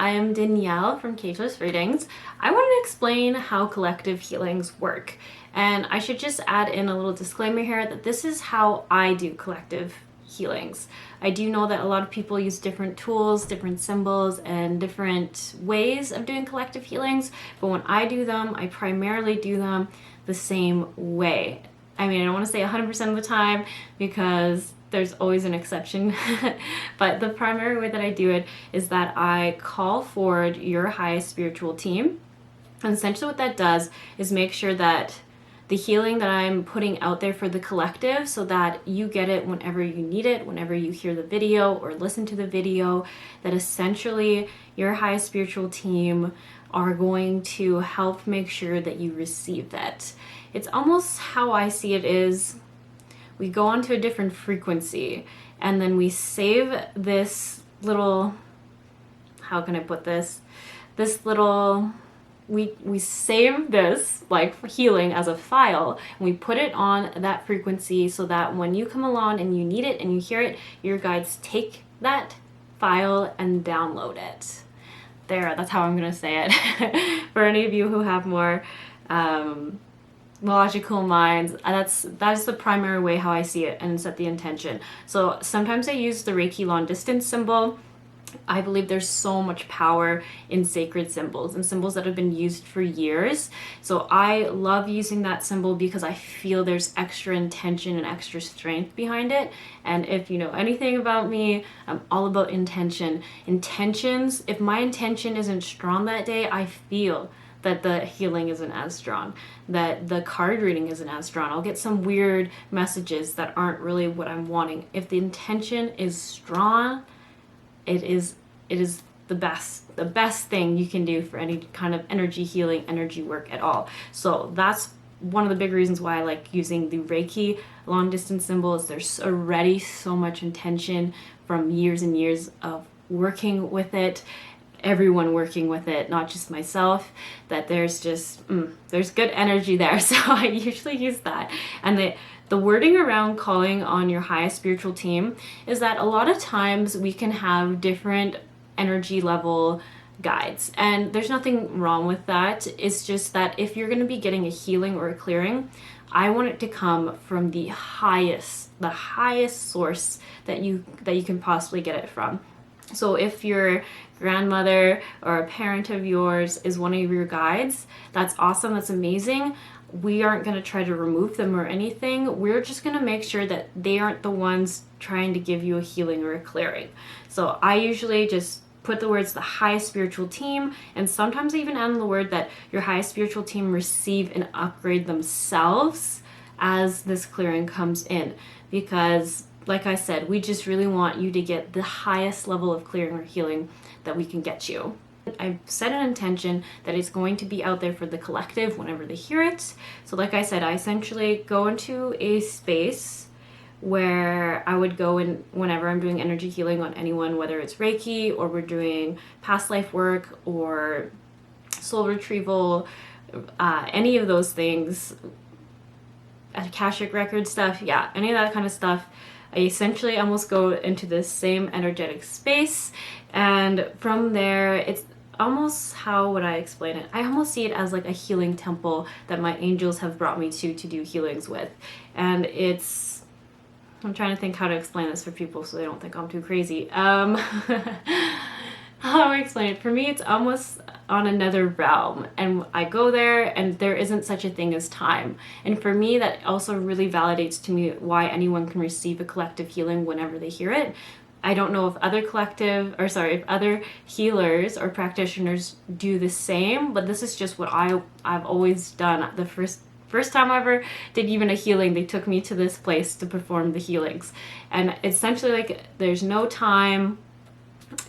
I am Danielle from Cageless Readings. I wanted to explain how collective healings work. And I should just add in a little disclaimer here that this is how I do collective healings. I do know that a lot of people use different tools, different symbols, and different ways of doing collective healings, but when I do them, I primarily do them the same way. I mean, I don't want to say 100% of the time because there's always an exception, but the primary way that I do it is that I call forward your highest spiritual team. And essentially what that does is make sure that the healing that I'm putting out there for the collective, so that you get it whenever you need it, whenever you hear the video or listen to the video, that essentially your highest spiritual team are going to help make sure that you receive that. It's almost how I see it is, we go onto a different frequency and then we save this little, how can I put this? This little, we save this like healing as a file and we put it on that frequency so that when you come along and you need it and you hear it, your guides take that file and download it. There, that's how I'm gonna say it. For any of you who have more logical minds, that's the primary way how I see it and set the intention. So sometimes I use the Reiki long distance symbol. I believe there's so much power in sacred symbols and symbols that have been used for years. So I love using that symbol because I feel there's extra intention and extra strength behind it. And if you know anything about me, I'm all about intention. Intentions, if my intention isn't strong that day, I feel that the healing isn't as strong, that the card reading isn't as strong. I'll get some weird messages that aren't really what I'm wanting. If the intention is strong, it is the best thing you can do for any kind of energy healing, energy work at all. So that's one of the big reasons why I like using the Reiki long distance symbols. There's already so much intention from years and years of working with it, everyone working with it, not just myself, that there's just there's good energy there. So I usually use that. And the wording around calling on your highest spiritual team is that a lot of times we can have different energy level guides, and there's nothing wrong with that. It's just that if you're going to be getting a healing or a clearing, I want it to come from the highest source that you can possibly get it from. So if your grandmother or a parent of yours is one of your guides, that's awesome, that's amazing. We aren't going to try to remove them or anything. We're just going to make sure that they aren't the ones trying to give you a healing or a clearing. So I usually just put the words the highest spiritual team, and sometimes I even add in the word that your highest spiritual team receive and upgrade themselves as this clearing comes in. Because like I said, we just really want you to get the highest level of clearing or healing that we can get you. I've set an intention that it's going to be out there for the collective whenever they hear it. So like I said, I essentially go into a space where I would go in whenever I'm doing energy healing on anyone, whether it's Reiki or we're doing past life work or soul retrieval, any of those things, Akashic record stuff, yeah, any of that kind of stuff. I essentially almost go into this same energetic space, and from there, it's almost, how would I explain it? I almost see it as like a healing temple that my angels have brought me to do healings with. And it's, I'm trying to think how to explain this for people so they don't think I'm too crazy. How do I explain it? For me, it's almost on another realm, and I go there and there isn't such a thing as time. And for me, that also really validates to me why anyone can receive a collective healing whenever they hear it. I don't know if if other healers or practitioners do the same, but this is just what I've always done. The first time I ever did even a healing, they took me to this place to perform the healings. And essentially, like, there's no time,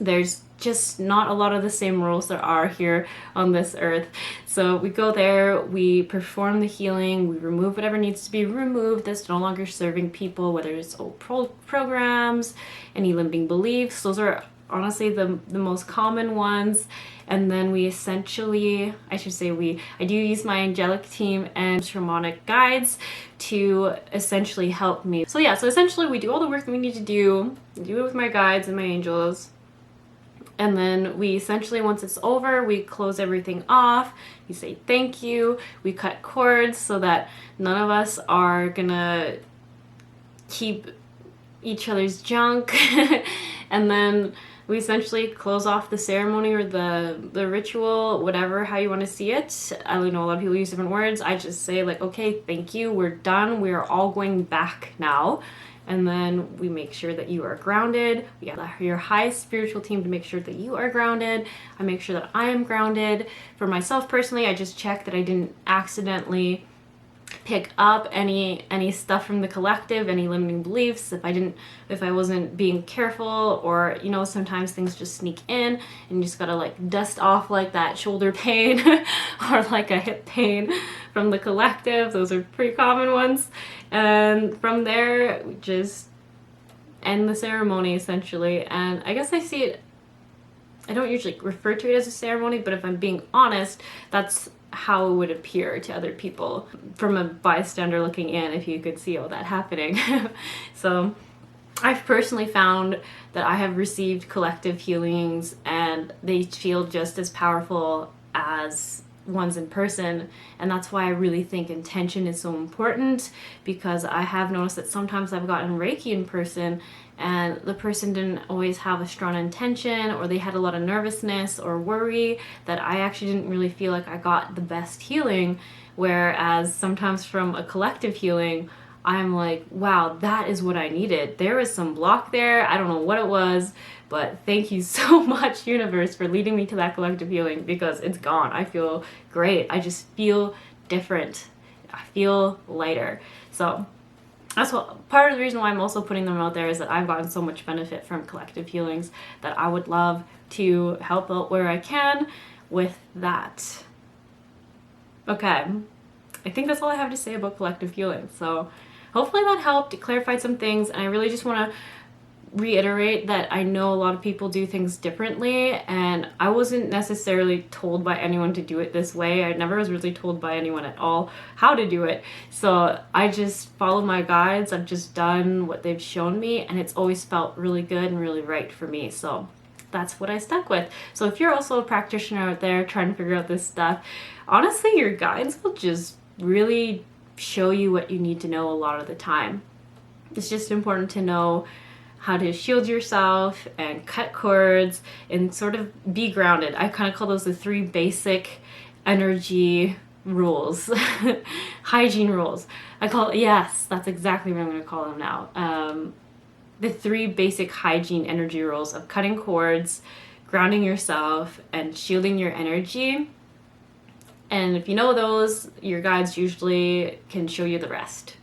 there's just not a lot of the same rules there are here on this earth. So we go there, we perform the healing, we remove whatever needs to be removed that's no longer serving people, whether it's old programs, any limiting beliefs. Those are honestly the most common ones. And then we essentially, I do use my angelic team and shamanic guides to essentially help me. So yeah, so essentially we do all the work that we need to do it with my guides and my angels. And then we essentially, once it's over, we close everything off. You say thank you. We cut cords so that none of us are gonna keep each other's junk. And then we essentially close off the ceremony or the ritual, whatever, how you want to see it. I know a lot of people use different words. I just say like, okay, thank you, we're done, we are all going back now. And then we make sure that you are grounded. We have your high spiritual team to make sure that you are grounded. I make sure that I am grounded. For myself personally, I just check that I didn't accidentally pick up any stuff from the collective, any limiting beliefs, if I wasn't being careful, or sometimes things just sneak in and you just gotta like dust off like that shoulder pain or like a hip pain from the collective. Those are pretty common ones. And from there we just end the ceremony essentially. And I guess I see it, I don't usually refer to it as a ceremony, but if I'm being honest, that's how it would appear to other people from a bystander looking in, if you could see all that happening. So I've personally found that I have received collective healings and they feel just as powerful as ones in person. And that's why I really think intention is so important, because I have noticed that sometimes I've gotten Reiki in person and the person didn't always have a strong intention, or they had a lot of nervousness or worry, that I actually didn't really feel like I got the best healing. Whereas sometimes from a collective healing, I'm like, wow, that is what I needed. There was some block there. I don't know what it was, but thank you so much, universe, for leading me to that collective healing, because it's gone. I feel great. I just feel different. I feel lighter. So that's what part of the reason why I'm also putting them out there, is that I've gotten so much benefit from collective healings that I would love to help out where I can with that. Okay, I think that's all I have to say about collective healing. So hopefully that helped, it clarified some things, and I really just want to reiterate that I know a lot of people do things differently, and I wasn't necessarily told by anyone to do it this way. I never was really told by anyone at all how to do it. So I just follow my guides. I've just done what they've shown me, and it's always felt really good and really right for me. So that's what I stuck with. So if you're also a practitioner out there trying to figure out this stuff, honestly, your guides will just really show you what you need to know a lot of the time. It's just important to know how to shield yourself and cut cords and sort of be grounded. I kind of call those the 3 basic energy rules, hygiene rules. Yes, that's exactly what I'm going to call them now. The 3 basic hygiene energy rules of cutting cords, grounding yourself, and shielding your energy. And if you know those, your guides usually can show you the rest.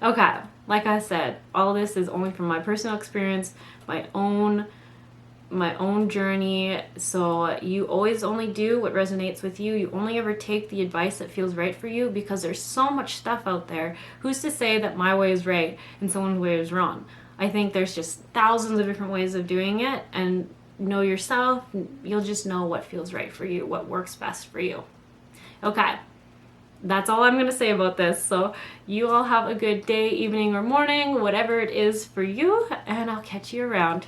Okay, like I said, all this is only from my personal experience, my own journey. So you always only do what resonates with you. You only ever take the advice that feels right for you, because there's so much stuff out there. Who's to say that my way is right and someone's way is wrong? I think there's just thousands of different ways of doing it, and know yourself. You'll just know what feels right for you, what works best for you. Okay, that's all I'm going to say about this. So you all have a good day, evening, or morning, whatever it is for you, and I'll catch you around.